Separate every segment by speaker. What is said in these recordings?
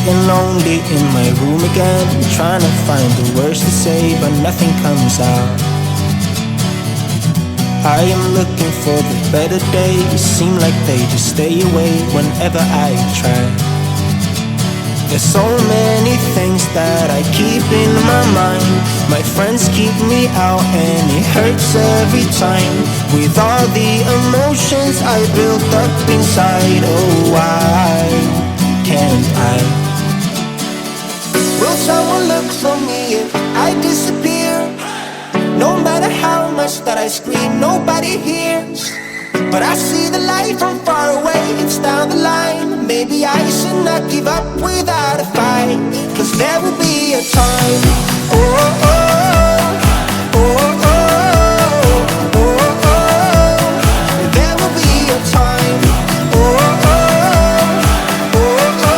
Speaker 1: Sitting lonely in my room again, trying to find the words to say, but nothing comes out. I am looking for the better days, seem like they just stay away whenever I try. There's so many things that I keep in my mind. My friends keep me out and it hurts every time. With all the emotions I built up inside, oh why can't I? Will someone look for me if I disappear? No matter how much that I scream, nobody hears. But I see the light from far away, it's down the line. Maybe I should not give up without a fight, 'cause there will be a time. Oh, oh, oh, oh, oh, oh, oh. There will be a time. Oh, oh, oh, oh,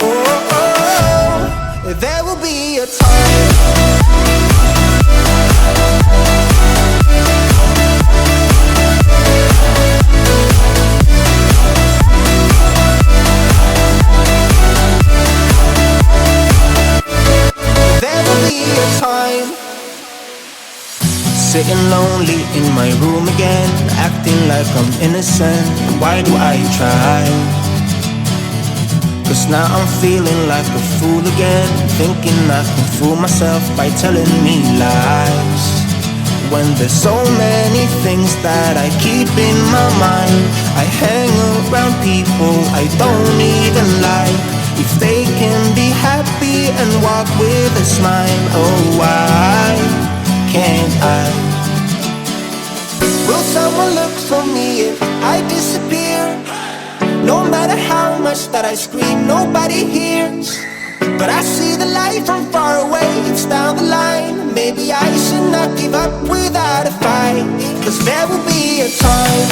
Speaker 1: oh, oh. There will be a time. Sitting lonely in my room again, acting like I'm innocent. Why do I try? 'Cause now I'm feeling like a fool again, thinking I can fool myself by telling me lies. When there's so many things that I keep in my mind, I hang around people I don't even like. If they can be happy and walk with a smile, oh why can't I? Will someone look for me if I disappear? No matter how much that I scream, nobody hears. But I see the light from far away, it's down the line. Maybe I should not give up without a fight, 'cause there will be a time.